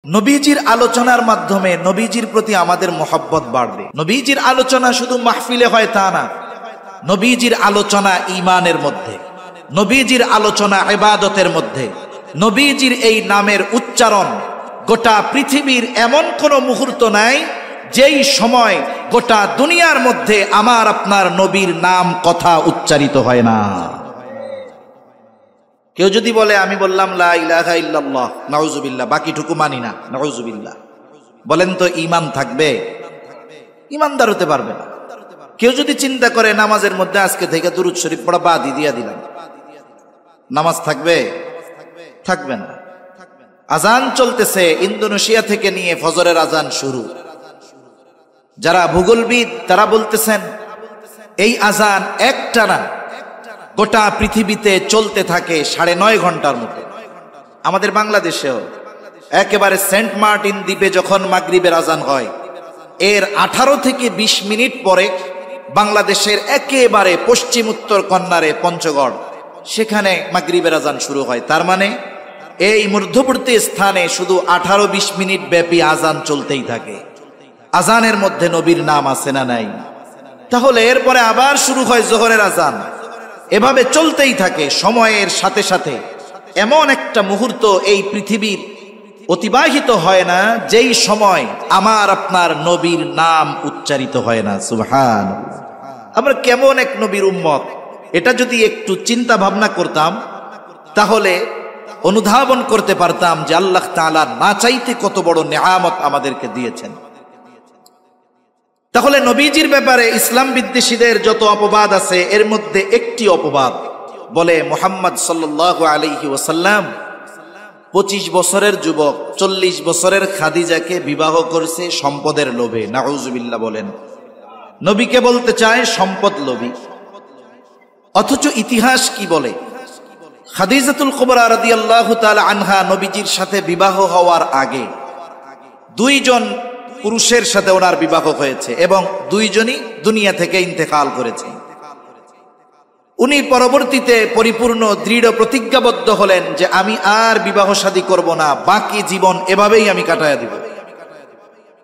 নবীজির আলোচনার মাধ্যমে নবীজির প্রতি আমাদের মহব্বত বাড়বে। নবীজির আলোচনা শুধু মাহফিলে হয় তা না, নবীজির আলোচনা ঈমানের মধ্যে, নবীজির আলোচনা ইবাদতের মধ্যে, নবীজির এই নামের উচ্চারণ গোটা পৃথিবীর এমন কোনো মুহূর্ত নাই যেই সময় গোটা দুনিয়ার মধ্যে আমার আপনার নবীর নাম কথা উচ্চারিত হয় না। কেউ যদি বলে আমি বললাম লা ইলাহা ইল্লাল্লাহ, নাউজুবিল্লাহ, বাকিটুকু মানি না, নাউজুবিল্লাহ, বলেন তো ঈমান থাকবে? ঈমানদার হতে পারবে না। কেউ যদি চিন্তা করে নামাজের মধ্যে আজকে থেকে দুরূদ শরীফ পড়া বাদই দিয়া দিলাম, নামাজ থাকবে? থাকবে না। আজান চলতেছে, ইন্দোনেশিয়া থেকে নিয়ে ফজরের আজান শুরু। যারা ভূগোলবিদ তারা বলতেছেন এই আজান একটানা গোটা পৃথিবীতে চলতে থাকে 9.5 ঘন্টার মতো। আমাদের বাংলাদেশেও একেবারে সেন্ট মার্টিন দ্বীপে যখন মাগরিবের আজান হয়, এর 18 থেকে 20 মিনিট পরে বাংলাদেশের একেবারে পশ্চিম উত্তর কর্নারে পঞ্চগড়, সেখানে মাগরিবের আজান শুরু হয়। তার মানে এই মধ্যবর্তী স্থানে শুধু 18-20 মিনিট ব্যাপী আজান চলতেই থাকে। আজানের মধ্যে নবীর নাম আছে না নাই? তাহলে এরপরে আবার শুরু হয় জোহরের আজান, এভাবে চলতেই থাকে। সময়ের সাথে সাথে এমন একটা মুহূর্ত এই পৃথিবীর অতিবাহিত হয় না যেই সময় আমার আপনার নবীর নাম উচ্চারিত হয় না। সুবহানাল্লাহ! আমরা কেমন এক নবীর উম্মত, এটা যদি একটু চিন্তা ভাবনা করতাম তাহলে অনুধাবন করতে পারতাম যে আল্লাহ তাআলা না চাইতে কত বড় নেয়ামত আমাদেরকে দিয়েছেন। তাহলে নবীজির ব্যাপারে ইসলাম বিদ্বেষীদের যত অপবাদ আছে এর মধ্যে একটি অপবাদ, বলে মুহাম্মদ সাল্লাল্লাহু আলাইহি ওয়াসাল্লাম 25 বছরের যুবক 40 বছরের খাদিজাকে বিবাহ করছে সম্পদের লোভে। নাউজুবিল্লাহ বলেন। নবীকে বলতে চায় সম্পদ লোভী, অথচ ইতিহাস কি বলে? খাদিজাতুল কুবরা রাদিয়াল্লাহু তাআলা আনহা নবীজির সাথে বিবাহ হওয়ার আগে 2 জন পুরুষের সাথে ওনার বিবাহ হয়েছে এবং 2 জনই দুনিয়া থেকে ইন্তেকাল করেছে। উনি পরবর্তীতে পরিপূর্ণ দৃঢ় প্রতিজ্ঞাবদ্ধ হলেন যে আমি আর বিবাহ শাদী করব না, বাকি জীবন এভাবেই আমি কাটায়া দিব।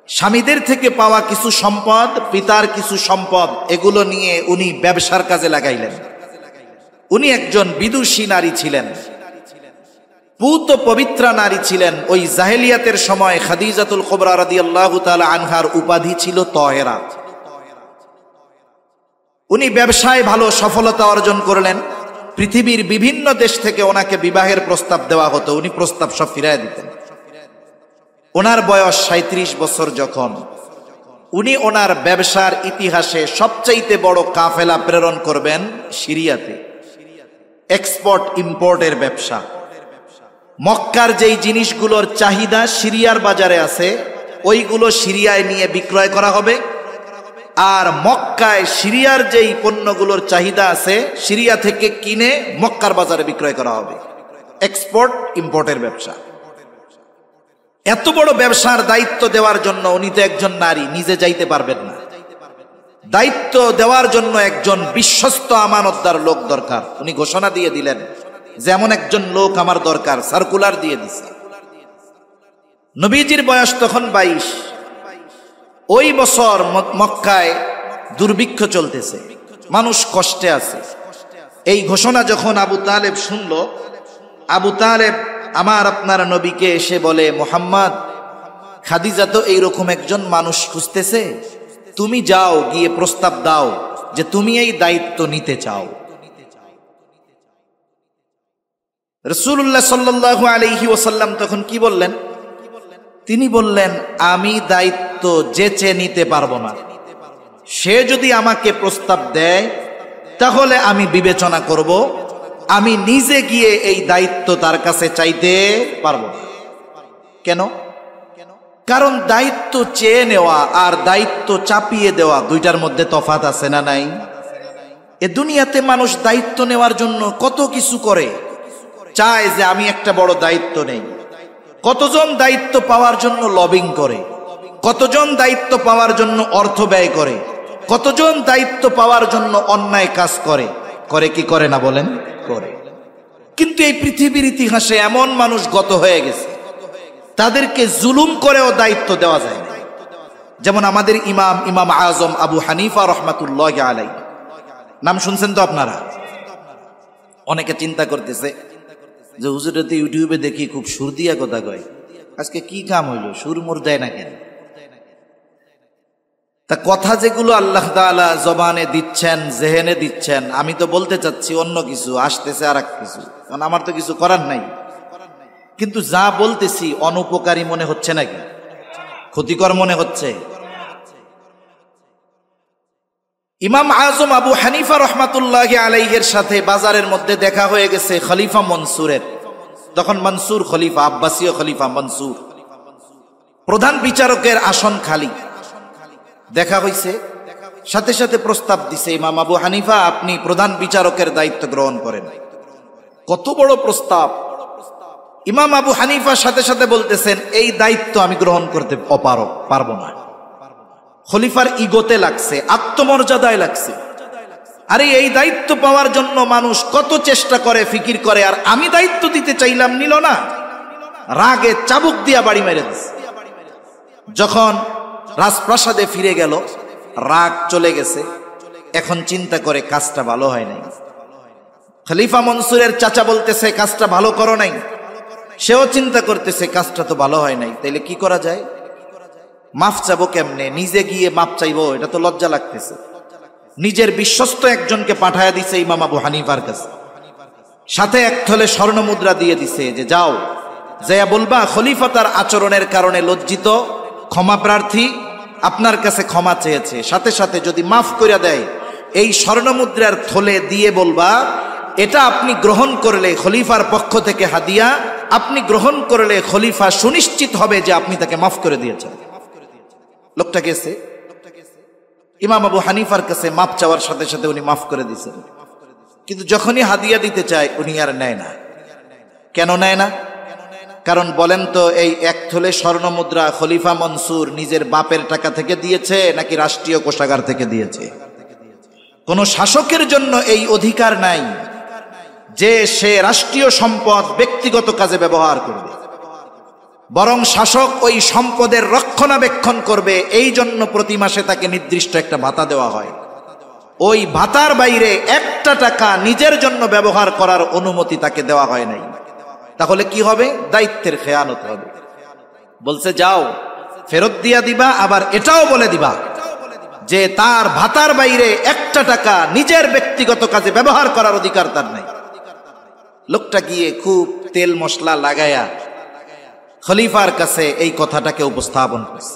স্বামীদের থেকে পাওয়া কিছু সম্পদ, পিতার কিছু সম্পদ, এগুলো নিয়ে উনি ব্যবসার কাজে লাগাইলেন। উনি একজন বিদুষী নারী ছিলেন, পূত পবিত্রা নারী ছিলেন। ওই জাহেলিয়াতের সময় খাদিজাতুল কুবরা রাদিয়াল্লাহু তাআলা আনহার উপাধি ছিল তহেরা। উনি ব্যবসায় ভালো সফলতা অর্জন করলেন। পৃথিবীর বিভিন্ন দেশ থেকে ওনাকে বিবাহের প্রস্তাব দেওয়া হতো, উনি প্রস্তাব সব ফিরায় দিতেন। ওনার বয়স 37 বছর যখন, উনি ওনার ব্যবসার ইতিহাসে সবচাইতে বড় কাফেলা প্রেরণ করবেন সিরিয়াতে। এক্সপোর্ট ইম্পোর্টের ব্যবসা। মক্কার যেই জিনিসগুলোর চাহিদা সিরিয়ার বাজারে আছে, ওইগুলো সিরিয়ায় নিয়ে বিক্রয় করা হবে, আর মক্কায় সিরিয়ার যেই পণ্যগুলোর চাহিদা আছে সিরিয়া থেকে কিনে মক্কার বাজারে বিক্রয় করা হবে। এক্সপোর্ট ইম্পোর্টের ব্যবসা। এত বড় ব্যবসার দায়িত্ব দেওয়ার জন্য, উনি তো একজন নারী, নিজে যাইতে পারবেন না, দায়িত্ব দেওয়ার জন্য একজন বিশ্বস্ত আমানতদার লোক দরকার। উনি ঘোষণা দিয়ে দিলেন যেমন একজন লোক আমার দরকার, সার্কুলার দিয়ে দিছে। নবীজির বয়স তখন 22। ওই বছর মক্কায় দুর্ভিক্ষ চলতেছে, মানুষ কষ্টে আছে। এই ঘোষণা যখন আবু তালেব শুনল, আবু তালেব আমার আপনার নবীকে এসে বলে, মুহাম্মদ, খাদিজা তো এইরকম একজন মানুষ খুঁজতেছে, তুমি যাও গিয়ে প্রস্তাব দাও যে তুমি এই দায়িত্ব নিতে চাও। রাসূলুল্লাহ সাল্লাল্লাহু আলাইহি ওয়াসাল্লাম তখন কি বললেন? তিনি বললেন, আমি দায়িত্ব যেচে নিতে পারবো না। সে যদি আমাকে প্রস্তাব দেয় তাহলে আমি বিবেচনা করব, আমি নিজে গিয়ে এই দায়িত্ব তার কাছে চাইতে পারবো না। কেন? কারণ দায়িত্ব চেয়ে নেওয়া আর দায়িত্ব চাপিয়ে দেওয়া, দুইটার মধ্যে তফাৎ আছে না নাই? এ দুনিয়াতে মানুষ দায়িত্ব নেওয়ার জন্য কত কিছু করে, চায় যে আমি একটা বড় দায়িত্ব নেই। কতজন দায়িত্ব পাওয়ার জন্য লবিং করে, কতজন দায়িত্ব পাওয়ার জন্য অর্থ ব্যয় করে, কতজন দায়িত্ব পাওয়ার জন্য অন্যায় কাজ করে। করে কি করে না বলেন? করে। কিন্তু এই পৃথিবীর ইতিহাসে এমন মানুষ গত হয়ে গেছে তাদেরকে জুলুম করেও দায়িত্ব দেওয়া যায় না। যেমন আমাদের ইমাম আজম আবু হানিফা রহমাতুল্লাহি আলাইহি, নাম শুনছেন তো আপনারা? অনেকে চিন্তা করতেছে যে হুজুরে তো ইউটিউবে দেখি খুব সুর দিয়া কথা কয়, আজকে কি কাম হইল, সুর মুর দেয় না কেন? তা কথা যেগুলো আল্লাহ তাআলা জবানে দিচ্ছেন, জেহেনে দিচ্ছেন, আমি তো বলতে চাচ্ছি অন্য কিছু, আসতেছে আর এক কিছু, কারণ আমার তো কিছু করার নাই। কিন্তু যা বলতেছি অনুপকারী মনে হচ্ছে নাকি? ক্ষতিকর মনে হচ্ছে? ইমাম আজম আবু হানিফা রহমাতুল্লাহি আলাইহির সাথে বাজারের মধ্যে দেখা হয়ে গেছে খলিফা মনসুরের। তখন মনসুর খলিফা, আব্বাসীয় খলিফা মনসুর, প্রধান বিচারকের আসন খালি। দেখা হইছে, সাথে সাথে প্রস্তাব দিছে, ইমাম আবু হানিফা আপনি প্রধান বিচারকের দায়িত্ব গ্রহণ করেন। কত বড় প্রস্তাব! ইমাম আবু হানিফা সাথে সাথে বলতেছেন এই দায়িত্ব আমি গ্রহণ করতে পারবো না। খলিফার ইগোতে লাগছে, আত্মমর্যাদায় লাগছে। আরে এই দায়িত্ব পাওয়ার জন্য মানুষ কত চেষ্টা করে, ফিকির করে, আর আমি দায়িত্ব দিতে চাইলাম, নিল না। রাগে চাবুক দিয়া বাড়ি মেরে দিছে। যখন রাজপ্রাসাদে ফিরে গেল, রাগ চলে গেছে, এখন চিন্তা করে কাজটা ভালো হয় নাই। খলিফা মনসুরের চাচা বলতেছে কাজটা ভালো করো নাই। সেও চিন্তা করতেছে কাজটা তো ভালো হয় নাই, তাইলে কি করা যায়? মাফ চাবো কেমনে? নিজে গিয়ে মাফ চাইবো, এটা তো লজ্জা লাগতেছে। নিজের বিশ্বস্ত একজনকে পাঠায়া দিছে ইমাম আবু হানিফার কাছে, সাথে এক থলে স্বর্ণ মুদ্রা দিয়ে দিছে যে যাও, যাইয়া বলবা খলিফা তার আচরণের কারণে লজ্জিত, ক্ষমা প্রার্থী, আপনার কাছে ক্ষমা চেয়েছে। সাথে সাথে যদি মাফ করে দেয়, এই স্বর্ণ মুদ্রার থলে দিয়ে বলবা এটা আপনি গ্রহণ করলে খলিফার পক্ষ থেকে হাদিয়া, আপনি গ্রহণ করলে খলিফা সুনিশ্চিত হবে যে আপনি তাকে মাফ করে দিয়েছেন। লোকটা গেছে ইমাম আবু হানিফার কাছে, মাফ চাওয়ার সাথে সাথে উনি মাফ করে দিয়েছেন। কিন্তু যখনই হাদিয়া দিতে চায় উনি আর নেয় না। কেন নেয় না? কারণ বলেন তো, এই এক থলে স্বর্ণ মুদ্রা খলিফা মনসুর নিজের বাপের টাকা থেকে দিয়েছে নাকি রাষ্ট্রীয় কোষাগার থেকে দিয়েছে? কোন শাসকের জন্য এই অধিকার নাই যে সে রাষ্ট্রীয় সম্পদ ব্যক্তিগত কাজে ব্যবহার করবে, বরং শাসক ওই সম্পদের রক্ষণাবেক্ষণ করবে। এই জন্য প্রতি মাসে তাকে নির্দিষ্ট একটা ভাতা দেওয়া হয়। ওই ভাতার বাইরে একটা টাকা নিজের জন্য ব্যবহার করার অনুমতি তাকে দেওয়া হয় নাই। তাহলে কি হবে? দায়িত্বের খেয়ানত হবে। বলছে যাও ফেরত দিয়া দিবা, আবার এটাও বলে দিবা যে তার ভাতার বাইরে একটা টাকা নিজের ব্যক্তিগত কাজে ব্যবহার করার অধিকার তার নাই। লোকটা গিয়ে খুব তেল মশলা লাগায়া খলিফার কাছে এই কথাটাকে উপস্থাপন করছে।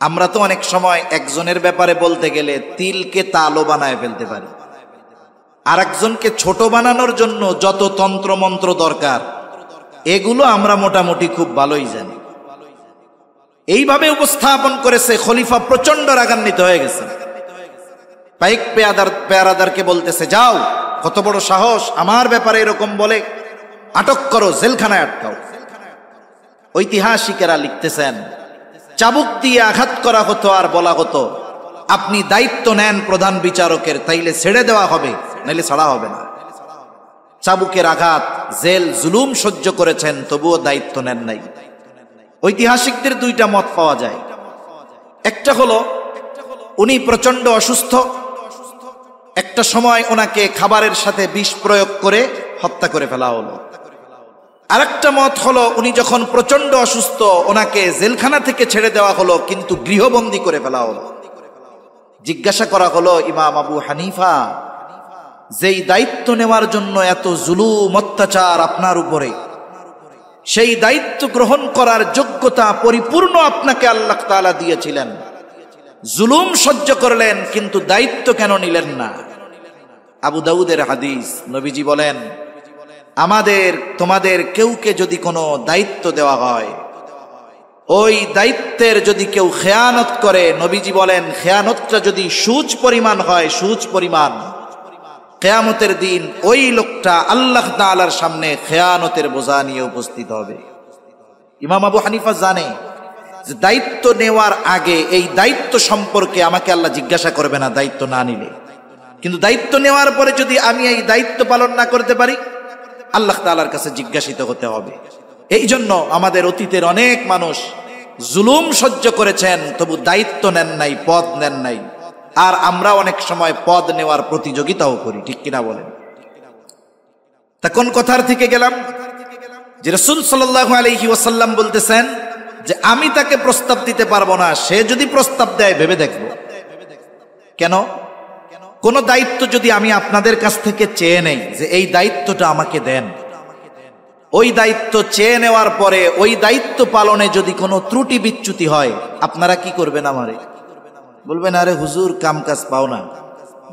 আমরা তো অনেক সময় একজনের ব্যাপারে বলতে গেলে তিলকে তালও বানায় ফেলতে পারি। আর একজনকে ছোট বানানোর জন্য যত তন্ত্র মন্ত্র দরকার, এগুলো আমরা মোটামুটি খুব ভালোই জানি। এইভাবে উপস্থাপন করেছে, খলিফা প্রচন্ড রাগান্বিত হয়ে গেছে। পাইক পেয়ারাদারকে বলতেছে যাও, কত বড় সাহস, আমার ব্যাপারে এরকম বলে, আটক করো, জেলখানায় আটকাও। ঐতিহাসিকেরা লিখতেছেন চাবুক দিয়ে আঘাত করা হতো আর বলা হতো আপনি দায়িত্ব নেন প্রধান বিচারকের, তাইলে ছেড়ে দেওয়া হবে, নাইলে ছাড়া হবে না। চাবুকের আঘাত, জেল, জুলুম সহ্য করেছেন, তবুও দায়িত্ব নেন নাই। ঐতিহাসিকদের দুইটা মত পাওয়া যায়। একটা হলো উনি প্রচন্ড অসুস্থ, একটা সময় ওনাকে খাবারের সাথে বিষ প্রয়োগ করে হত্যা করে ফেলা হলো। আরেকটা মত হলো উনি যখন প্রচন্ড অসুস্থ, ওনাকে জেলখানা থেকে ছেড়ে দেওয়া হলো, কিন্তু গৃহবন্দী করে ফেলা হলো। জিজ্ঞাসা করা হলো ইমাম আবু হানিফা, যেই দায়িত্ব নেওয়ার জন্য এত জুলুম অত্যাচার আপনার উপরে, সেই দায়িত্ব গ্রহণ করার যোগ্যতা পরিপূর্ণ আপনাকে আল্লাহ তাআলা দিয়েছিলেন, জুলুম সহ্য করলেন কিন্তু দায়িত্ব কেন নিলেন না? আবু দাউদের হাদিস, নবীজি বলেন তোমাদের কেউকে যদি কোনো দায়িত্ব দেওয়া হয়, ওই দায়িত্বের যদি কেউ খেয়ানত করে, নবীজি বলেন খেয়ানতটা যদি সুচ পরিমাণ হয়, সুচ পরিমাণ, কিয়ামতের দিন ওই লোকটা আল্লাহ তাআলার সামনে খেয়ানতের বোঝা নিয়ে উপস্থিত হবে। ইমাম আবু হানিফা জানে যে দায়িত্ব নেওয়ার আগে এই দায়িত্ব সম্পর্কে আমাকে আল্লাহ জিজ্ঞাসা করবে না দায়িত্ব না নিলে, কিন্তু দায়িত্ব নেওয়ার পরে যদি আমি এই দায়িত্ব পালন না করতে পারি, আল্লাহ তাআলার কাছে জিজ্ঞাসিত হতে হবে। এই জন্য আমাদের অতীতের অনেক মানুষ জুলুম সহ্য করেছেন, তবু দায়িত্ব নেন নাই, পদ নেন নাই। আর আমরা অনেক সময় পদ নেওয়ার প্রতিযোগিতাও করি, ঠিক কিনা বলেন? তা কোন কথার থেকে গেলাম? যে রাসূল সাল্লাল্লাহু আলাইহি ওয়াসাল্লাম বলতেছেন যে আমি তাকে প্রস্তাব দিতে পারবো না, সে যদি প্রস্তাব দেয় ভেবে দেখব। কেন? কোন দায়িত্ব যদি আমি আপনাদের কাছ থেকে চেয়ে নেই যে এই দায়িত্বটা আমাকে দেন, ওই দায়িত্ব চেয়ে নেওয়ার পরে ওই দায়িত্ব পালনে যদি কোনো ত্রুটি বিচ্যুতি হয়, আপনারা কি করবেন? আমারে বলবেন, আরে হুজুর কাম কাজ পাও না,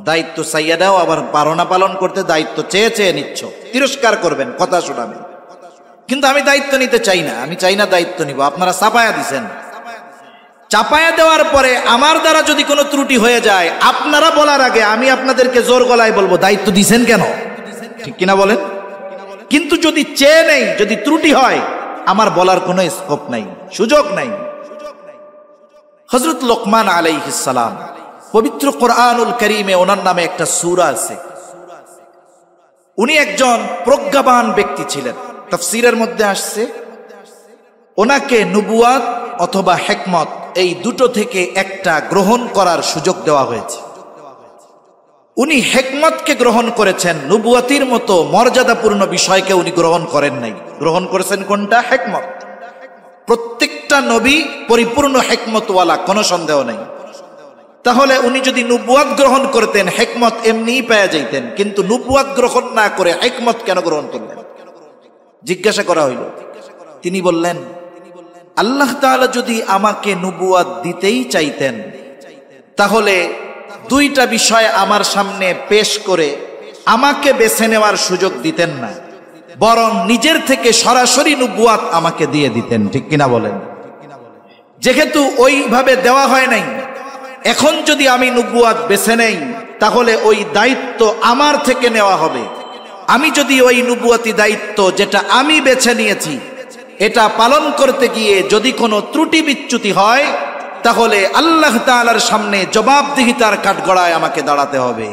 দায়িত্ব চাইয়া দাও, আবার পারো না পালন করতে, দায়িত্ব চেয়ে চেয়ে নিচ্ছ, তিরস্কার করবেন, কথা শোনাবেন। কিন্তু আমি দায়িত্ব নিতে চাই না, আমি চাই না দায়িত্ব নিব। আপনারা চাপায়া দিছেন, চাপায়া দেওয়ার পরে আমার দ্বারা যদি কোনো ত্রুটি হয়ে যায়, আপনারা বলার আগে আমি আপনাদেরকে জোর গলায় বলবো দায়িত্ব দিছেন কেন? ঠিক কিনা বলেন? কিন্তু যদি চেয়ে নেই, যদি ত্রুটি হয়, আমার বলার কোনো স্কোপ নাই, সুযোগ নাই। হযরত লোকমান আলাইহিস সালাম, পবিত্র কোরআনুল কারীমে ওনার নামে একটা সূরা আছে। উনি একজন প্রজ্ঞাবান ব্যক্তি ছিলেন। তাফসীরের মধ্যে আসছে ওনাকে নবুয়াত অথবা হিকমত এই দুটো থেকে একটা গ্রহণ করার সুযোগ দেওয়া হয়েছে। উনি হিকমতকে গ্রহণ করেছেন, নবুয়াতির মতো মর্যাদাপূর্ণ বিষয়কে উনি গ্রহণ করেন নাই। গ্রহণ করেছেন কোনটা? হিকমত। প্রত্যেকটা নবী পরিপূর্ণ হিকমতওয়ালা, কোনো সন্দেহ নেই। তাহলে উনি যদি নবুয়াত গ্রহণ করতেন, হিকমত এমনিই পেয়ে যাইতেন। কিন্তু নবুয়াত গ্রহণ না করে হিকমত কেন গ্রহণ করলেন? জিজ্ঞাসা করা হইল। তিনি বললেন, আল্লাহ তাআলা যদি আমাকে নবুয়াত দিতেই চাইতেন, তাহলে দুইটা বিষয় আমার সামনে পেশ করে আমাকে বেছে নেওয়ার সুযোগ দিতেন না, বরং নিজের থেকে সরাসরি নবুয়াত আমাকে দিয়ে দিতেন। ঠিক কিনা বলেন? যেহেতু ওইভাবে দেওয়া হয় নাই, এখন যদি আমি নবুয়াত বেছে নেই, তাহলে ওই দায়িত্ব আমার থেকে নেওয়া হবে। আমি যদি ওই নবুয়াতি দায়িত্ব যেটা আমি বেছে নিয়েছি, এটা পালন করতে গিয়ে যদি কোনো ত্রুটি বিচ্যুতি হয়, তাহলে আল্লাহ তাআলার সামনে জবাবদিহিতার কাঠগড়ায় আমাকে দাঁড়াতে হবে।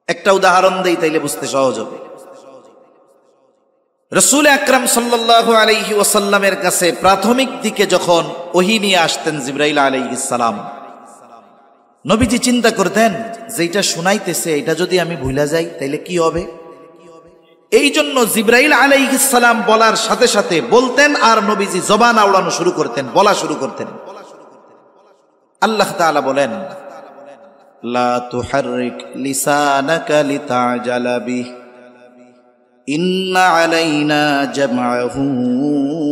একটা উদাহরণ দেই, তাইলে বুঝতে সহজ হবে। রাসূল আকরাম সাল্লাল্লাহু আলাইহি ওয়াসাল্লামের কাছে প্রাথমিক দিকে যখন ওহী নিয়ে আসতেন জিবরাইল আলাইহিস সালাম, নবীজি চিন্তা করতেন যে এটা শুনাইতেছে, এটা যদি আমি ভুলে যাই তাইলে কি হবে। এই জন্য জিবরাইল আলাইহিস সালাম বলার সাথে সাথে বলতেন, আর নবীজি জবান আওড়ানো শুরু করতেন, বলা শুরু করতেন। আল্লাহ তাআলা বলেন, লা তুহাররিক লিসানাকা লিতাজালা বিহি ইন্না আলাইনা জামআহু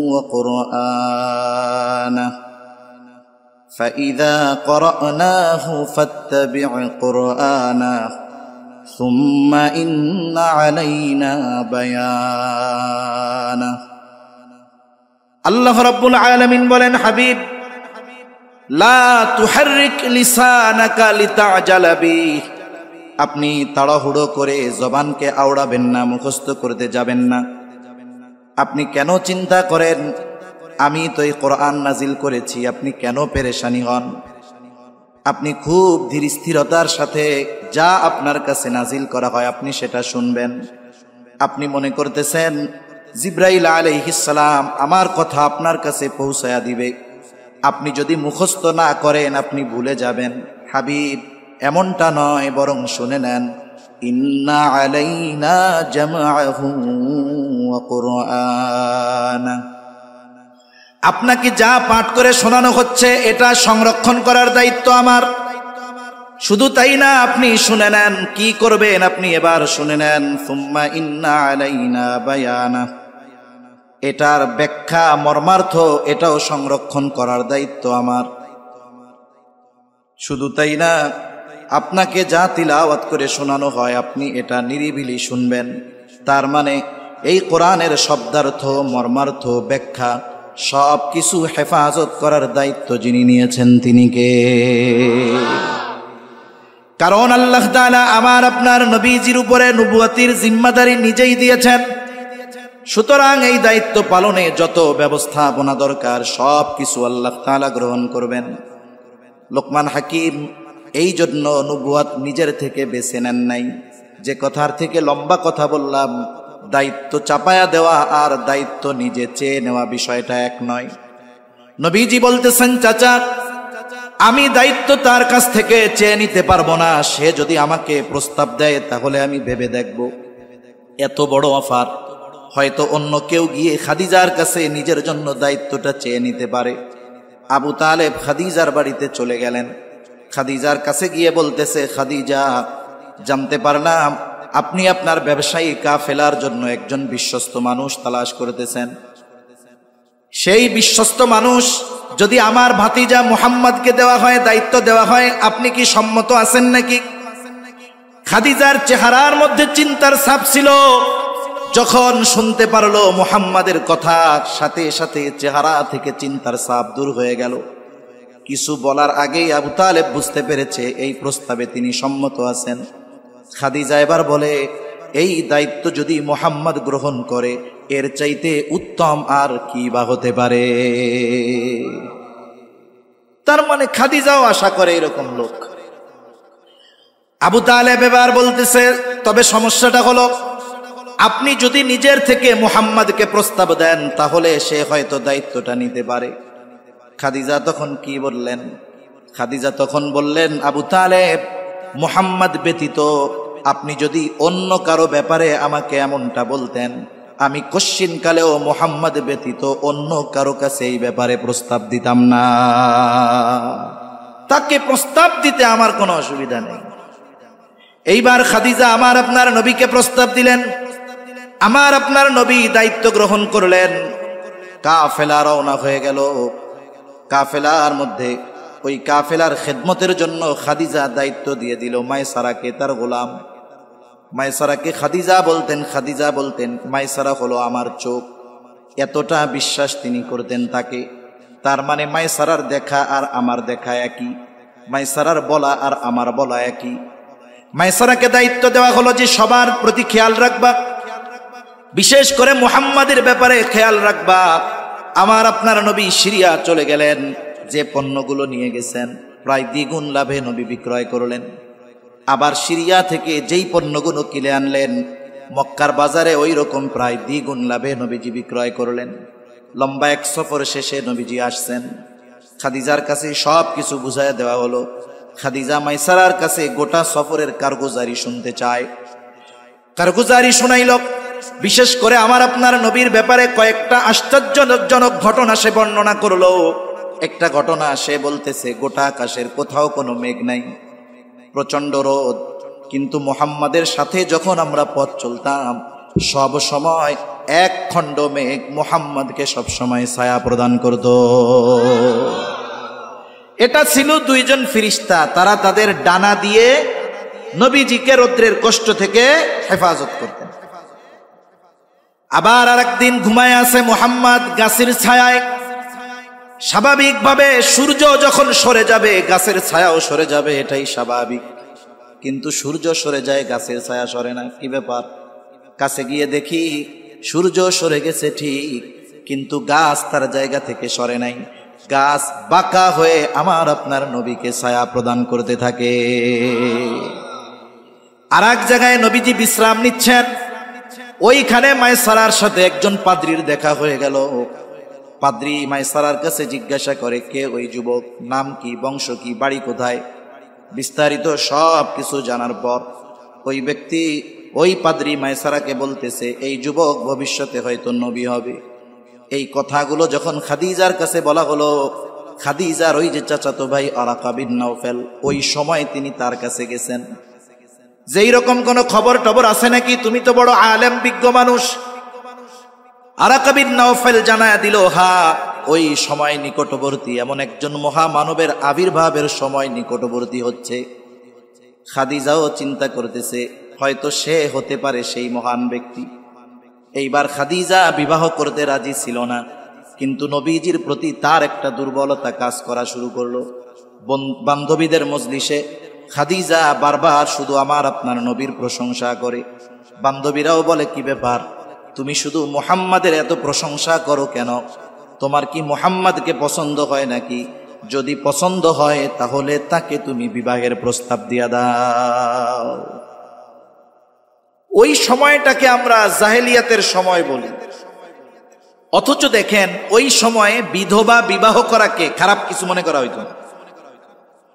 ওয়া কুরআনাহু ফাইযা ক্বরানাহু ফাত্তাবি' কুরআনাহু সুম্মা ইন্না আলাইনা বায়ানাহু। আল্লাহ রাব্বুল আলামিন বলেন, হাবিব, লা তুহাররিক লিসানাকা লিতাজালা বিহি, আপনি তাড়াহুড়ো করে জবানকে আওড়াবেন না, মুখস্থ করতে যাবেন না। আপনি কেন চিন্তা করেন আমি তো এই কোরআন নাজিল করেছি, আপনি কেন পেরেশানি হন? আপনি খুব ধীর স্থিরতার সাথে যা আপনার কাছে নাজিল করা হয় আপনি সেটা শুনবেন। আপনি মনে করতেছেন জিবরাইল আলাইহিস সালাম আমার কথা আপনার কাছে পৌঁছায়া দিবে, আপনি যদি মুখস্থ না করেন আপনি ভুলে যাবেন। হাবিব, এমনটা নয়, বরং শুনে নেন, ইন্না আলাইনা জামআহু ওয়া কুরআনা, আপনাকে যা পাঠ করে শোনানো হচ্ছে এটা সংরক্ষণ করার দায়িত্ব আমার। শুধু তাই না, আপনি শুনে নেন, কি করবেন আপনি এবার শুনে নেন, সুম্মা ইন্না আলাইনা বায়ানা, এটার ব্যাখ্যা মর্মার্থ এটাও সংরক্ষণ করার দায়িত্ব আমার। শুধু তাই না, আপনাকে যা তিলাওয়াত করে শোনানো হয় আপনি এটা নিরিবিলি শুনবেন। তার মানে এই কোরআনের শব্দার্থ, মর্মার্থ, ব্যাখ্যা সব কিছু হেফাজত করার দায়িত্ব যিনি নিয়েছেন তিনি কে? কারণ আল্লাহ তাআলা আমার আপনার নবীজির উপরে নবুয়তির জিম্মাদারি নিজেই দিয়েছেন। সুতরাং এই দায়িত্ব পালনে যত ব্যবস্থাপনা দরকার সব কিছু আল্লাহ তাআলা গ্রহণ করবেন। লোকমান হাকিম এই জন্য নবুয়াত নিজের থেকে বেছে নেন নাই। যে কথার থেকে লম্বা কথা বললাম, দায়িত্ব চাপায়া দেওয়া আর দায়িত্ব নিজে চেয়ে নেওয়া বিষয়টা এক নয়। নবীজি বলতেছেন, চাচা আমি দায়িত্ব তার কাছ থেকে চেয়ে নিতে পারবো না, সে যদি আমাকে প্রস্তাব দেয় তাহলে আমি ভেবে দেখব। এত বড় অফার, হয়তো অন্য কেউ গিয়ে খাদিজার কাছে নিজের জন্য দায়িত্বটা চেয়ে নিতে পারে। আবু তালেব খাদিজার বাড়িতে চলে গেলেন। খাদিজার কাছে গিয়ে বলতেছে, খাদিজা জানতে পারলাম আপনি আপনার ব্যবসায়ী কাফেলার জন্য একজন বিশ্বস্ত মানুষ তালাশ করতেছেন। সেই বিশ্বস্ত মানুষ যদি আমার ভাতিজা মুহাম্মদকে দেওয়া হয়, দায়িত্ব দেওয়া হয়, আপনি কি সম্মত আছেন নাকি? খাদিজার চেহারার মধ্যে চিন্তার ছাপ ছিল। যখন শুনতে পারলো মুহাম্মাদের কথা, সাথে সাথে চেহারা থেকে চিন্তার ছাপ দূর হয়ে গেল। কিছু বলার আগেই আবু তালেব বুঝতে পেরেছে এই প্রস্তাবে তিনি সম্মত আছেন। খাদিজা এবার বলে, এই দায়িত্ব যদি মুহাম্মদ গ্রহণ করে এর চাইতে উত্তম আর কি বা হতে পারে। তার মানে খাদিজাও আশা করে এরকম লোক। আবু তালেব এবার বলতেছে, তবে সমস্যাটা হলো আপনি যদি নিজের থেকে মুহাম্মদকে প্রস্তাব দেন তাহলে সে হয়তো দায়িত্বটা নিতে পারে। খাদিজা তখন কি বললেন? খাদিজা তখন বললেন, আবু তালেব মুহাম্মদ ব্যতীত আপনি যদি অন্য কারো ব্যাপারে আমাকে এমনটা বলতেন, আমি কশ্চিনকালেও মুহাম্মদ ব্যতীত অন্য কারো কাছে এই ব্যাপারে প্রস্তাব দিতাম না। তাকে প্রস্তাব দিতে আমার কোনো অসুবিধা নেই। এইবার খাদিজা আমার আপনার নবীকে প্রস্তাব দিলেন। আমার আপনার নবী দায়িত্ব গ্রহণ করলেন। কাফেলা রওনা হয়ে গেল। কাফেলার মধ্যে ওই কাফেলার খেদমতের জন্য খাদিজা দায়িত্ব দিয়ে দিল মায়সারাকে, তার গোলাম। মায়সারাকে খাদিজা বলতেন মায়সারা হলো আমার চোখ। এতটা বিশ্বাস তিনি করতেন তাকে। তার মানে মায়সারার দেখা আর আমার দেখা একই, মায়সারার বলা আর আমার বলা একই। মায়সারাকে দায়িত্ব দেওয়া হলো যে সবার প্রতি খেয়াল রাখবা, বিশেষ করে মুহাম্মাদের ব্যাপারে খেয়াল রাখবা। আমার আপনার নবী সিরিয়া চলে গেলেন। যে পণ্যগুলো নিয়ে গেছেন প্রায় দ্বিগুণ লাভে নবী বিক্রয় করলেন। আবার সিরিয়া থেকে যেই পণ্যগুলো কিনে আনলেন মক্কার বাজারে ওই রকম প্রায় দ্বিগুণ লাভে নবীজি বিক্রয় করলেন। লম্বা এক সফর শেষে নবীজি আসছেন। খাদিজার কাছে সব কিছু বুঝাইয়া দেওয়া হলো। খাদিজা মায়সারার কাছে গোটা সফরের কারগুজারি শুনতে চায়। কারগুজারি শুনাইল। বিশেষ করে আমার আপনার নবীর ব্যাপারে কয়েকটা আশ্চর্যজনক ঘটনা সে বর্ণনা করলো। একটা ঘটনা সে বলতেছে, গোটা আকাশের কোথাও কোনো মেঘ নাই, প্রচন্ড রোদ, কিন্তু মুহাম্মাদের সাথে যখন আমরা পথ চলতাম সব সময় এক খণ্ড মেঘ মুহাম্মাদকে সব সময় ছায়া প্রদান করত। এটা ছিল দুইজন ফেরেশতা, তারা তাদের ডানা দিয়ে নবীজিকে রৌদ্রের কষ্ট থেকে হেফাজত করতেন। আবার আরেকদিন ঘুমায় আছে মুহাম্মদ গাছের ছায়ায়। স্বাভাবিকভাবে সূর্য যখন সরে যাবে গাছের ছায়াও সরে যাবে, এটাই স্বাভাবিক। কিন্তু সূর্য সরে যায়, গাছের ছায়া সরে না। কি ব্যাপার? কাছে গিয়ে দেখি সূর্য সরে গেছে ঠিক, কিন্তু গাছ তার জায়গা থেকে সরে নাই। গাছ বাঁকা হয়ে আমার আপনার নবীকে ছায়া প্রদান করতে থাকে। আর এক জায়গায় নবীজি বিশ্রাম নিচ্ছেন। ওইখানে মায়সারার সাথে একজন পাদ্রীর দেখা হয়ে গেল। পাদ্রী মায়সারার কাছে জিজ্ঞাসা করে, কে ওই যুবক, নাম কি, বংশ কি, বাড়ি কোথায়, বিস্তারিত সব কিছু জানার পর ওই ব্যক্তি, ওই পাদ্রী মায়সারাকে বলতেছে, এই যুবক ভবিষ্যতে হয়তো নবী হবে। এই কথাগুলো যখন খাদিজার কাছে বলা হলো, খাদিজার ওই যে চাচাতো ভাই আরাকা বিন নাওফেল, ওই সময় তিনি তার কাছে গেছেন। যেই রকম কোন খবর টবর আছে নাকি, তুমি তো বড় আলেম বিজ্ঞ মানুষ। আরাকা বিন নাওফেল জানায়া দিল, হ্যাঁ ওই সময় নিকটবর্তী, এমন একজন মহামানবের আবির্ভাবের সময় নিকটবর্তী হচ্ছে। খাদিজাও চিন্তা করতেছে হয়তো সে হতে পারে সেই মহান ব্যক্তি। এইবার খাদিজা বিবাহ করতে রাজি ছিল না, কিন্তু নবীজির প্রতি তার একটা দুর্বলতা কাজ করা শুরু করলো। বান্ধবীদের মজলিসে খাদিজা বারবার শুধু আমার আপনার নবীর প্রশংসা করে। বান্ধবীরাও বলে, কি ব্যাপার, তুমি শুধু মুহাম্মাদের এত প্রশংসা করো কেন? তোমার কি মুহাম্মাদকে পছন্দ হয় নাকি? যদি পছন্দ হয় তাহলে তাকে তুমি বিবাহের প্রস্তাব দিয়া দাও। ওই সময়টাকে আমরা জাহেলিয়াতের সময় বলি। অথচ দেখেন ওই সময়ে বিধবা বিবাহ করাকে খারাপ কিছু মনে করা হইতো না,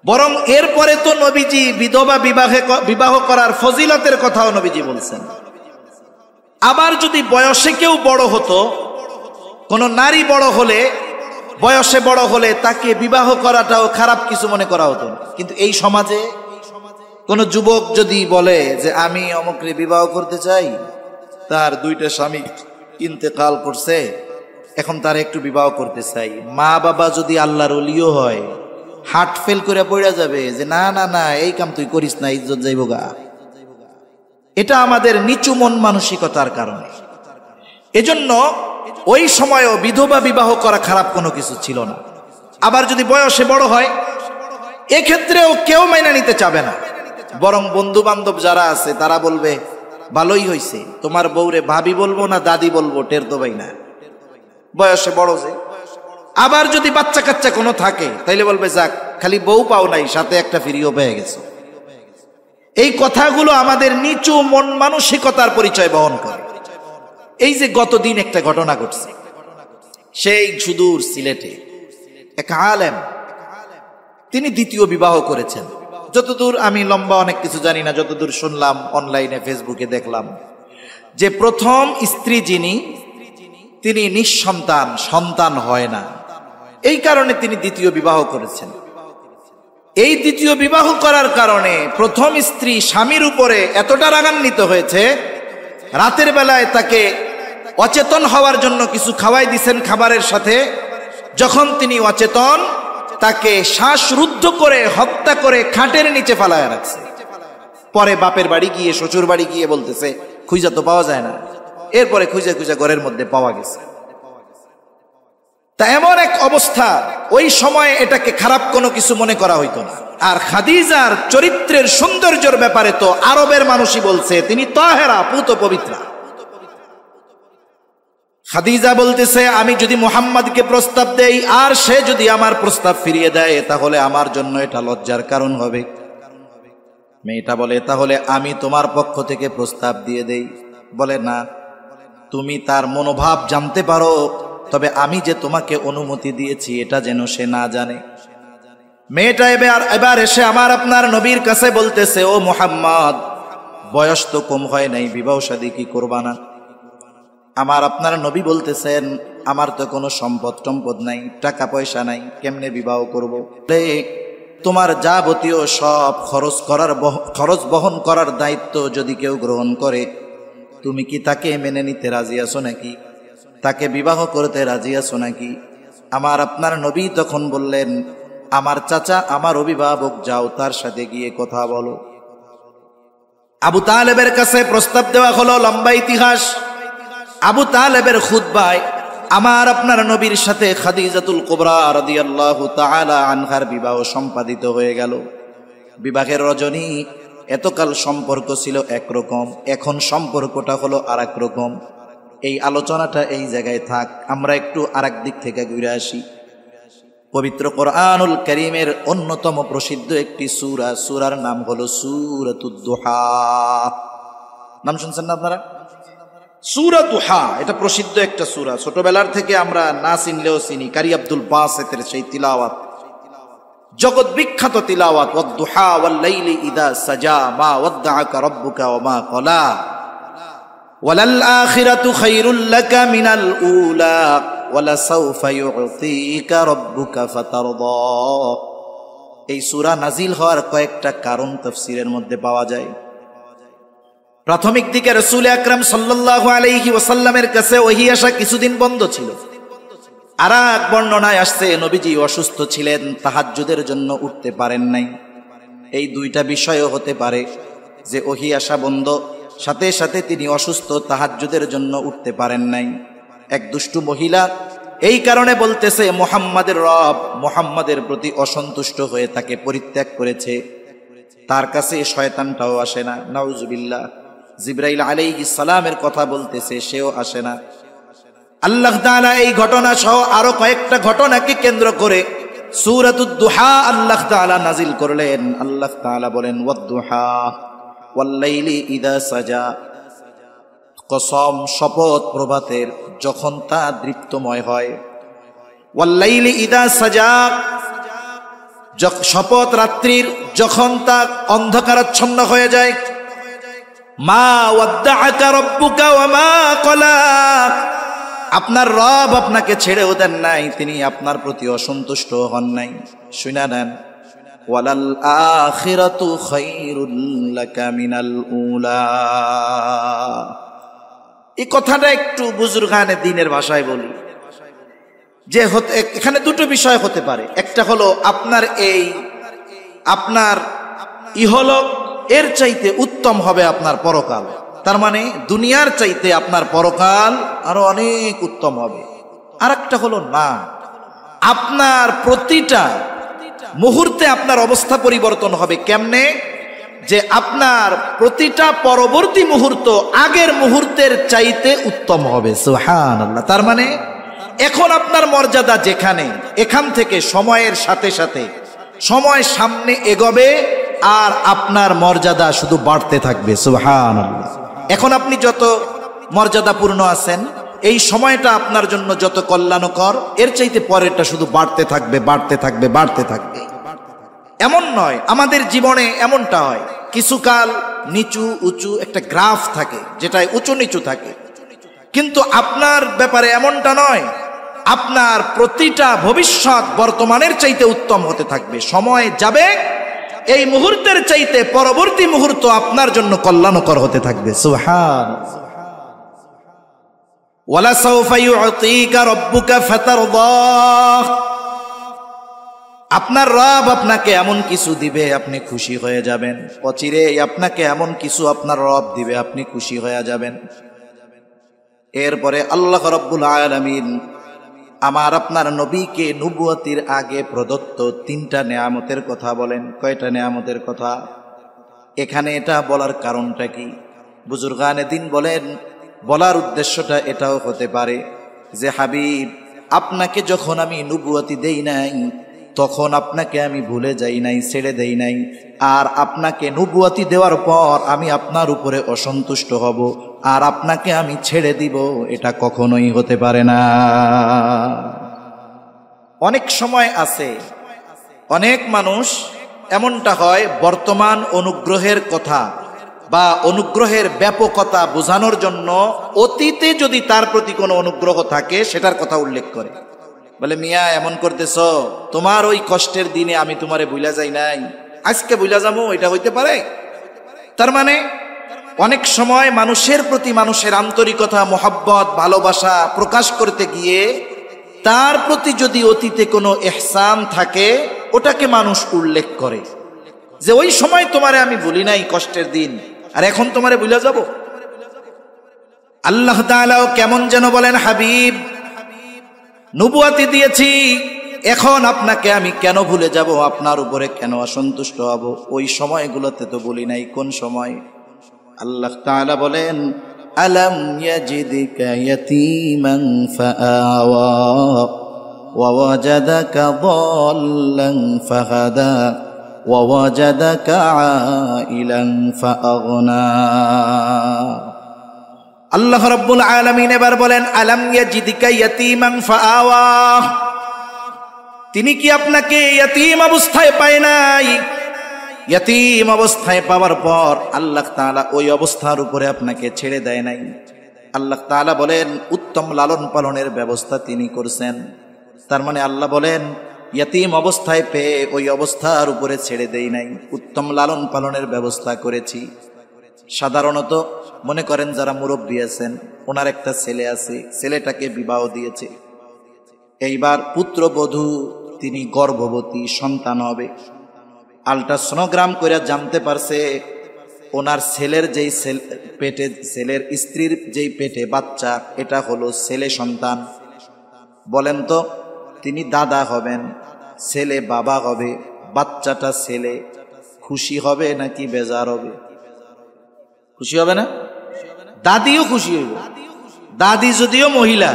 বরং এরপরে তো নবীজি বিধবা বিবাহ করার ফজিলতের কথাও নবীজি বলছেন। আবার যদি বয়সে কেউ বড় হতো, কোন নারী বড় হলে, বয়সে বড় হলে তাকে বিবাহ করাটাও খারাপ কিছু মনে করা হতো না। কিন্তু এই সমাজে কোন যুবক যদি বলে যে আমি অমুকরে বিবাহ করতে চাই, তার 2টা স্বামী ইন্তেকাল করছে, এখন তার একটু বিবাহ করতে চাই, মা বাবা যদি আল্লাহর ওলিও হয় হার্ট ফেল করে পড়ে যাবে যে না না না এই কাম তুই করিস না, ইজ্জত যাইব গা। এটা আমাদের নিচু মন মানসিকতার কারণে। এজন্য ওই সময়ও বিধবা বিবাহ করা খারাপ কোনো কিছু ছিল না। আবার যদি বয়সে বড় হয়, এক্ষেত্রেও কেউ মাইনা নিতে চাবে না, বরং বন্ধু বান্ধব যারা আছে তারা বলবে ভালোই হয়েছে, তোমার বউরে ভাবি বলবো না দাদি বলবো টের তো ভাই না, বয়সে বড় যে। আবার যদি বাচ্চা কাচ্চা কোনো থাকে তাইলে বলবে যাক খালি বউ পাও নাই, সাথে একটা ফিরিও পেয়ে গেছে। এই কথাগুলো আমাদের নিচু মন মানসিকতার পরিচয় বহন করে। এই যে গতদিন একটা ঘটনা ঘটছে, সেই সুদূর সিলেটে এক আলেম, তিনি 2য় বিবাহ করেছেন। যতদূর আমি লম্বা অনেক কিছু জানি না, যতদূর শুনলাম অনলাইনে ফেসবুকে দেখলাম যে প্রথম স্ত্রী যিনি, তিনি নিঃসন্তান, সন্তান হয় না, এই কারণে তিনি 2য় বিবাহ করেছেন। এই 2য় বিবাহ করার কারণে প্রথম স্ত্রী স্বামীর উপরে এতটা রাগান্বিত হয়েছে, রাতের বেলায় তাকে অচেতন হওয়ার জন্য কিছু খাওয়াই দিছেন খাবারের সাথে। যখন তিনি অচেতন, তাকে শ্বাসরুদ্ধ করে হত্যা করে খাটের নিচে ফালায় রাখছে। পরে বাপের বাড়ি গিয়ে, শ্বশুর বাড়ি গিয়ে বলতেছে খুঁজা তো পাওয়া যায় না। এরপরে খুঁজে খুঁজে ঘরের মধ্যে পাওয়া গেছে। তা এমন এক অবস্থা, ওই সময় এটাকে খারাপ কোনো কিছু মনে করা হইতো না। আর খাদিজার চরিত্রের সৌন্দর্যের ব্যাপারে তো আরবের মানুষই বলছে তিনি তাহেরা, পুত পবিত্রা। খাদিজা বলতেছে আমি যদি মুহাম্মদকে প্রস্তাব দেই আর সে যদি আমার প্রস্তাব ফিরিয়ে দেয় তাহলে আমার জন্য এটা লজ্জার কারণ হবে। মেয়েটা বলে তাহলে আমি তোমার পক্ষ থেকে প্রস্তাব দিয়ে দেই। বলে না, তুমি তার মনোভাব জানতে পারো, তবে আমি যে তোমাকে অনুমতি দিয়েছি এটা যেন সে না জানে। মেয়েটা এবার এসে আমার আপনার নবীর কাছে বলতেছে ও মুহাম্মদ, বয়স তো কম হয় নাই, বিবাহ শাদী কি করবা না? আমার আপনার নবী বলতেছেন আমার তো কোনো সম্পদ নাই, টাকা পয়সা নাই, কেমনে বিবাহ করব? তোমার যাবতীয় সব খরচ বহন করার দায়িত্ব যদি কেউ গ্রহণ করে, তুমি কি তাকে মেনে নিতে রাজি আছো নাকি? তাকে বিবাহ করতে রাজি আছো নাকি? আমার আপনার নবী তখন বললেন আমার চাচা, আমার অভিভাবক, যাও তার সাথে গিয়ে কথা বলো। আবু তালেবের কাছে প্রস্তাব দেওয়া হলো। লম্বা ইতিহাস। আবু তালেবের খুতবায় আমার আপনার নবীর সাথে খাদিজাতুল কুবরা রাদিয়াল্লাহু তাআলা আনহার বিবাহ সম্পাদিত হয়ে গেল। বিবাহের রজনী, এতকাল সম্পর্ক ছিল একরকম, এখন সম্পর্কটা হলো আরেক রকম। এই আলোচনাটা এই জায়গায় থাক, আমরা একটু আরেক দিক থেকে ঘুরে আসি। পবিত্র কোরআনুল কারীমের অন্যতম প্রসিদ্ধ একটি সূরা, সূরার নাম হলো সূরাতুদ দুহা। নাম শুনছেন না আপনারা? সূরা দুহা, এটা প্রসিদ্ধ একটা সূরা। ছোটবেলার থেকে আমরা না চিনলেও চিনি। কারি আব্দুল বাসেতের সেই তিলাওয়াত, জগৎ বিখ্যাত তিলাওয়াত, ওয়াদ-দুহা ওয়াল-লাইলি ইযা সাজা মা ওয়াদ্দাআকা রাব্বুকা ওয়া মা ক্বালা ওয়ালাল আখিরাতু খায়রুল লাকা মিনাল উলা ওয়ালাসাউফা ইউতিকা রাব্বুকা ফাতারদা। এই সূরা নাজিল হওয়ার কয়েকটা কারণ তাফসীরের মধ্যে পাওয়া যায়। প্রাথমিক দিকে রাসূল আকরাম সাল্লাল্লাহু আলাইহি ওয়াসাল্লামের কাছে ওহী আসা কিছুদিন বন্ধ ছিল। আর এক বর্ণনায় আসছে নবীজি অসুস্থ ছিলেন, তাহাজ্জুদের জন্য উঠতে পারেন নাই। এই 2টা বিষয়ও হতে পারে যে ওহী আসা বন্ধ, সাথে সাথে তিনি অসুস্থ, তাহাজ্জুদের জন্য উঠতে পারেন নাই। এক দুষ্টু মহিলা এই কারণে বলতেছে মুহাম্মাদের রব মুহাম্মাদের প্রতি অসন্তুষ্ট হয়ে তাকে পরিত্যাগ করেছে, তার কাছে শয়তানটাও আসে না। নাউজুবিল্লাহ। জিবরাইল আলাইহিস সালামের কথা বলতেছে, সেও আসে না। আল্লাহ তাআলা এই ঘটনা সহ আরো কয়েকটা ঘটনাকে কেন্দ্র করে সূরাতুদ দুহা আল্লাহ তাআলা নাজিল করলেন। আল্লাহ তাআলা বলেন ওয়াদ-দুহা ওয়াল-লাইলি ইযা সাজা কসম শপথ প্রভাতের যখন তা দীপ্তময় হয়, ওয়াল্লাইলি ইদা সাজা শপথ রাত্রির যখন তা অন্ধকারাচ্ছন্ন হয়ে যায়, মা ওয়াদ্দাআকা রাব্বুকা ওয়া মা ক্বালা, আপনার রব আপনাকে ছেড়েও দেন নাই, তিনি আপনার প্রতি অসন্তুষ্ট হন নাই। শুনা নেন, ওয়ালাল আখিরাতু খায়রুল লাকা মিনাল উলা। এই কথাটা একটু বুজুর্গানে দ্বীনের ভাষায় বলি যে এখানে দুটো বিষয় হতে পারে। একটা হলো আপনার ইহলোক এর চাইতে উত্তম হবে আপনার পরকাল, তার মানে দুনিয়ার চাইতে আপনার পরকাল আরো অনেক উত্তম হবে। আর একটা হলো না, আপনার প্রতিটা মুহূর্তে আপনার অবস্থা পরিবর্তন হবে। কেমনে? যে আপনার প্রতিটা পরবর্তী মুহূর্ত আগের মুহূর্তের চাইতে উত্তম হবে। সুবহানাল্লাহ। তার মানে এখন আপনার মর্যাদা যেখানে, এখান থেকে সময়ের সাথে সাথে সময় সামনে এগোবে আর আপনার মর্যাদা শুধু বাড়তে থাকবে। সুবহানাল্লাহ। এখন আপনি যত মর্যাদাপূর্ণ আছেন, এই সময়টা আপনার জন্য যত কল্যাণকর, এর চাইতে পরেরটা শুধু বাড়তে থাকবে, বাড়তে থাকবে, বাড়তে থাকবে। এমন নয়, আমাদের জীবনে এমনটা হয়, কিছুকাল নিচু উঁচু একটা গ্রাফ থাকে, যেটায় উঁচু নিচু থাকে, কিন্তু আপনার ব্যাপারে এমনটা নয়। আপনার প্রতিটা ভবিষ্যৎ বর্তমানের চাইতে উত্তম হতে থাকবে। সময় যাবে, এই মুহূর্তের চাইতে পরবর্তী মুহূর্ত আপনার জন্য কল্যাণকর হতে থাকবে। সুবহানাল্লাহ। ওয়ালা সাউফা ইউতিকা রাব্বুকা ফাতারদা, আপনার রব আপনাকে এমন কিছু দিবে আপনি খুশি হয়ে যাবেন। অচিরে আপনাকে এমন কিছু আপনার রব দিবে আপনি খুশি হয়ে যাবেন। এরপরে আল্লাহ রাব্বুল আলামিন আমার আপনার নবীকে নবুয়তির আগে প্রদত্ত 3টা নেয়ামতের কথা বলেন। কয়টা নেয়ামতের কথা? এখানে এটা বলার কারণটা কি? বুজুর্গানে দ্বীন বলেন, বলার উদ্দেশ্যটা এটাও হতে পারে যে হাবিব, আপনাকে যখন আমি নবুয়তি দেই নাই তখন আপনাকে আমি ভুলে যাই নাই, ছেড়ে দেই নাই। আর আপনাকে নবুয়তি দেওয়ার পর আমি আপনার উপরে অসন্তুষ্ট হব আর আপনাকে আমি ছেড়ে দিব, এটা কখনোই হতে পারে না। অনেক সময় আছে, অনেক মানুষ এমনটা হয়, বর্তমান অনুগ্রহের কথা বা অনুগ্রহের ব্যাপকতা বোঝানোর জন্য অতীতে যদি তার প্রতি কোনো অনুগ্রহ থাকে সেটার কথা উল্লেখ করে। বলে, মিয়া এমন করতেছ, তোমার ওই কষ্টের দিনে আমি তোমারে ভুলা যাই নাই, আজকে ভুলা যাবো, এটা হইতে পারে? তার মানে অনেক সময় মানুষের প্রতি মানুষের আন্তরিকতা, মোহাব্বত, ভালোবাসা প্রকাশ করতে গিয়ে তার প্রতি যদি অতীতে কোনো ইহসান থাকে ওটাকে মানুষ উল্লেখ করে যে ওই সময় তোমারে আমি ভুলি নাই কষ্টের দিন, আর এখন তোমারে ভুলা যাব। আল্লাহ তাআলাও কেমন যেন বলেন, হাবিব নবুয়তি দিয়েছি, এখন আপনাকে আমি কেন ভুলে যাব, আপনার উপরে কেন অসন্তুষ্ট হব? ওই সময়গুলোতে তো বলি নাই। কোন সময়? আল্লাহ তাআলা বলেন, আলাম ইয়াজিদকা ইয়াতীমান ফাআওয়া ওয়া ওয়াজাদাকা দাল্লান ফাহাদা ওয়া ওয়াজাদাকা আইলান ফাআগনা। আল্লাহ রাব্বুল আলামিন এবার বলেন, আলাম ইয়াজিদকা ইয়াতীমান ফাআওয়া, তিনি কি আপনাকে ইয়াতীম অবস্থায় পায় নাই? ইয়াতীম অবস্থায় পাওয়ার পর আল্লাহ তাআলা ওই অবস্থার উপরে আপনাকে ছেড়ে দেয় নাই। আল্লাহ তাআলা বলেন উত্তম লালন পালনের ব্যবস্থা তিনি করছেন। তার মানে আল্লাহ বলেন ইয়াতীম অবস্থায় পেয়ে ওই অবস্থার উপরে ছেড়ে দেই নাই, উত্তম লালন পালনের ব্যবস্থা করেছি। সাধারণত মনে করেন যারা মুরব্বী আছেন, ওনার একটা ছেলে আছে, ছেলেটাকে বিবাহ দিয়েছে, এইবার পুত্রবধূ তিনি গর্ভবতী, সন্তান হবে। আল্ট্রাসোনোগ্রাম করে জানতে পারছে ওনার ছেলের যেই পেটে, ছেলের স্ত্রীর যেই পেটে বাচ্চা, এটা হলো ছেলে সন্তান। বলেন তো, তিনি দাদা হবেন, ছেলে বাবা হবে, বাচ্চাটা ছেলে, খুশি হবে নাকি বেজার হবে? খুশি হবে না? দাদিও খুশি হইব। দাদি যদিও মহিলা,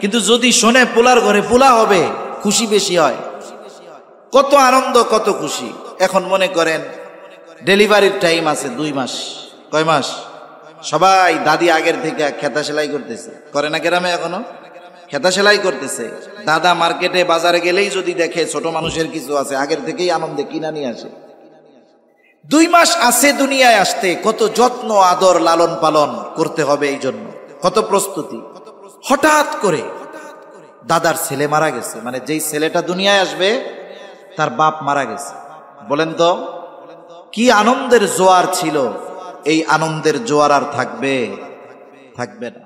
কিন্তু যদি শোনে পোলার ঘরে পোলা হবে, খুশি বেশি হয়। কত আনন্দ, কত খুশি। এখন মনে করেন ডেলিভারির টাইম আছে 2 মাস, কয় মাস? সবাই দাদি আগের থেকে খেতা সেলাই করতেছে, করে না গ্রামে এখনো খেতা সেলাই করতেছে। দাদা মার্কেটে বাজারে গেলেই যদি দেখে ছোট মানুষের কিছু আছে, আগের থেকেই আনন্দে কিনা নিয়ে আসে। 2 মাস আছে দুনিয়ায় আসতে, কত যত্ন আদর লালন পালন করতে হবে, এই জন্য কত প্রস্তুতি। হঠাৎ করে দাদার ছেলে মারা গেছে, মানে যেই ছেলেটা দুনিয়ায় আসবে তার বাপ মারা গেছে। বলেন তো কি আনন্দের জোয়ার ছিল, এই আনন্দের জোয়ার আর থাকবে? থাকবে না।